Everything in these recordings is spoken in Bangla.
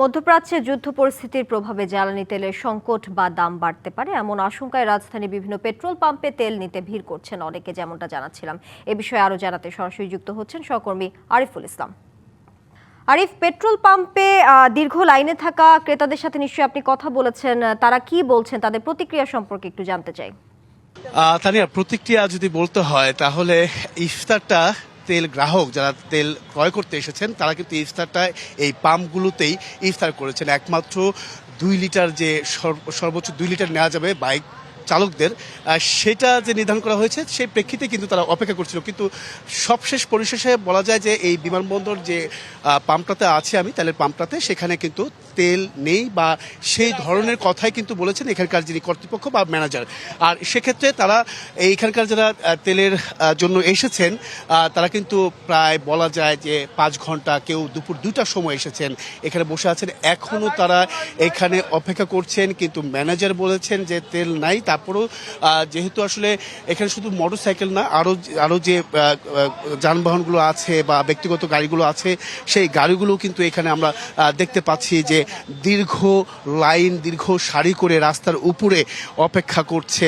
মধ্যপ্রাচ্যে যুদ্ধ পরিস্থিতির প্রভাবে জ্বালানি তেলের সংকট বা দাম বাড়তে পারে এমন আশঙ্কায় রাজধানীর বিভিন্ন পেট্রোল পাম্পে তেল নিতে ভিড় করছেন অনেকে, যেমনটা জানাচ্ছিলাম। এ বিষয়ে আরো জানাতে সরাসরি যুক্ত হচ্ছেন সহকর্মী আরিফুল ইসলাম। আরিফ, পেট্রোল পাম্পে দীর্ঘ লাইনে থাকা ক্রেতাদের সাথে নিশ্চয়ই আপনি কথা বলেছেন, তারা কি বলছেন, তাদের প্রতিক্রিয়া সম্পর্কে একটু জানতে চাই। তানিয়া, প্রতিক্রিয়া যদি বলতে হয় তাহলে ইফতারটা তেল গ্রাহক যারা তেল ক্রয় করতে এসেছেন তারা কিন্তু ইফতারটা এই পাম্পগুলোতেই ইফতার করেছেন। একমাত্র 2 লিটার যে সর্বোচ্চ 2 লিটার নেওয়া যাবে বাইক চালকদের, সেটা যে নির্ধারণ করা হয়েছে সেই প্রেক্ষিতে কিন্তু তারা অপেক্ষা করছিল। কিন্তু সবশেষ পরিশেষে বলা যায় যে এই বিমানবন্দর যে পাম্পটাতে আছে আমি, তেলের পাম্পটাতে, সেখানে কিন্তু তেল নেই বা সেই ধরনের কথাই কিন্তু বলেছেন এখানকার যিনি কর্তৃপক্ষ বা ম্যানেজার। আর সেক্ষেত্রে তারা এইখানকার যারা তেলের জন্য এসেছেন তারা কিন্তু প্রায় বলা যায় যে 5 ঘন্টা, কেউ দুপুর 2টার সময় এসেছেন, এখানে বসে আছেন, এখনও তারা এখানে অপেক্ষা করছেন। কিন্তু ম্যানেজার বলেছেন যে তেল নাই। তারপরেও যেহেতু আসলে এখানে শুধু মোটরসাইকেল না, আরও যে যানবাহনগুলো আছে বা ব্যক্তিগত গাড়িগুলো আছে, সেই গাড়িগুলো কিন্তু এখানে আমরা দেখতে পাচ্ছি যে দীর্ঘ লাইন, দীর্ঘ সারি করে রাস্তার উপরে অপেক্ষা করছে।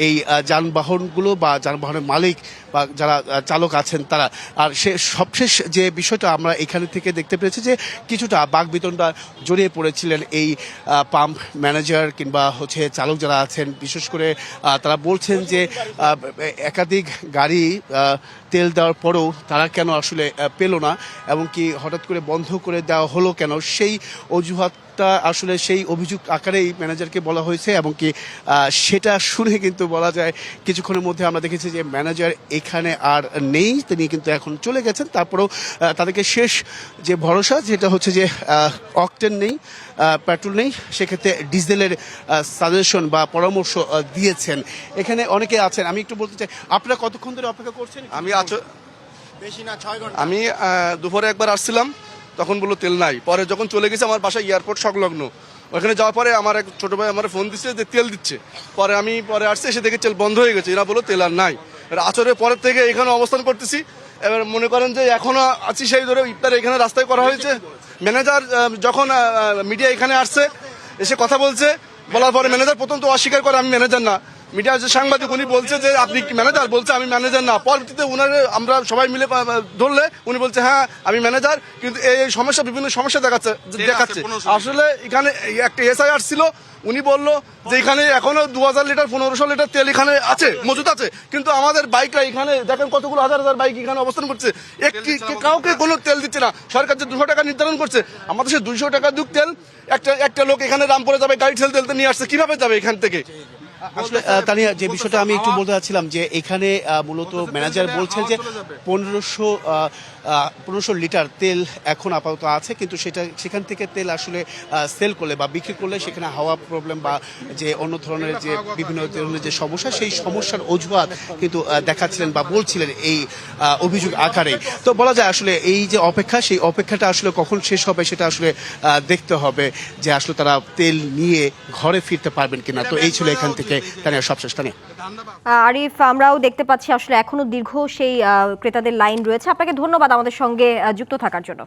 এই যানবাহনগুলো বা যানবাহনের মালিক বা যারা চালক আছেন তারা। আর সে সবশেষ যে বিষয়টা আমরা এখানে থেকে দেখতে পেরেছি যে কিছুটা বাকবিতণ্ডা জড়িয়ে পড়েছিলেন এই পাম্প ম্যানেজার কিংবা চালক যারা আছেন। বিশেষ করে তারা বলছেন যে একাধিক গাড়ি তেল দেওয়ার পরেও তারা কেন আসলে পেল না, এবং কি হঠাৎ করে বন্ধ করে দেওয়া হলো কেন, সেই অজুহাতটা আসলে সেই অভিযোগ আকারেই ম্যানেজারকে বলা হয়েছে। এবং কি সেটা শুনে কিন্তু বলা যায় কিছুক্ষণের মধ্যে আমরা দেখেছি যে ম্যানেজার এখানে আর নেই, তিনি কিন্তু এখন চলে গেছেন। তারপরেও তাদেরকে শেষ যে ভরসা, যেটা হচ্ছে যে অকটেন নেই, পেট্রোল নেই, সেক্ষেত্রে ডিজেলের সাজেশন বা পরামর্শ দিয়েছেন। এখানে অনেকে আছেন, আমি একটু বলতে চাই, আপনারা কতক্ষণ ধরে অপেক্ষা করছেন? বেশি না, 6 ঘন্টা। আমি দুপুরে একবার আসছিলাম, তখন বললো তেল নাই। পরে যখন চলে গেছে, আমার বাসা এয়ারপোর্ট সংলগ্ন, ওখানে যাওয়ার পরে আমার এক ছোট ভাই আমার ফোন দিচ্ছে যে তেল দিচ্ছে। পরে আমি আসছি, এসে দেখে তেল বন্ধ হয়ে গেছে। এরা বললো তেল আর নাই। আচরের পরের থেকে এখানে অবস্থান করতেছি। এবার মনে করেন যে এখনো আছি সেই ধরে ইফতার এখানে রাস্তায় করা হয়েছে। ম্যানেজার যখন মিডিয়া এখানে আসছে, এসে কথা বলছে, বলার পরে ম্যানেজার প্রথম তো অস্বীকার করে আমি ম্যানেজার না। মিডিয়ার যে সাংবাদিক, উনি বলছে যে আপনি কি ম্যানেজার, বলছে আমি ম্যানেজার না। পরবর্তীতে উনার আমরা সবাই মিলে ধরলে উনি বলছে হ্যাঁ আমি ম্যানেজার। কিন্তু এই সমস্যা, বিভিন্ন সমস্যা দেখাচ্ছে। আসলে এখানে একটা এসআইআর ছিল, উনি বললো যে এখানে এখনো 2000 লিটার 1500 লিটার তেল এখানে আছে, মজুদ আছে। কিন্তু আমাদের বাইকরা এখানে দেখেন কতগুলো হাজার হাজার বাইক এখানে অবস্থান করছে, কাউকে কোনো তেল দিচ্ছে না। সরকার যে 200 টাকা নির্ধারণ করছে, আমাদের সে 200 টাকা দুঃখ তেল, একটা লোক এখানে রামপুরে যাবে, গাড়ি ঠেলতে নিয়ে আসছে, কিভাবে যাবে এখান থেকে? আসলে তানিয়া, যে বিষয়টা আমি একটু বলতে চাচ্ছিলাম যে এখানে মূলত ম্যানেজার বলছেন যে 1500 লিটার তেল এখন আপাতত আছে, কিন্তু সেখান থেকে তেল আসলে সেল করলে বা বিক্রি করলে সেখানে হাওয়া প্রবলেম বা যে অন্য ধরনের যে বিভিন্ন ধরনের যে সমস্যা, সেই সমস্যার অজুহাত কিন্তু দেখাচ্ছিলেন বা বলছিলেন এই অভিযোগ আকারে। তো বলা যায় আসলে এই যে অপেক্ষা, সেই অপেক্ষাটা আসলে কখন শেষ হবে সেটা আসলে দেখতে হবে যে আসলে তারা তেল নিয়ে ঘরে ফিরতে পারবেন কিনা। তো এই ছিল এখান থেকে তানিয়া সবশেষ। তানিয়া, আরিফ, আমরাও দেখতে পাচ্ছি আসলে এখনো দীর্ঘ সেই ক্রেতাদের লাইন রয়েছে। আপনাকে ধন্যবাদ আমাদের সঙ্গে যুক্ত থাকার জন্য।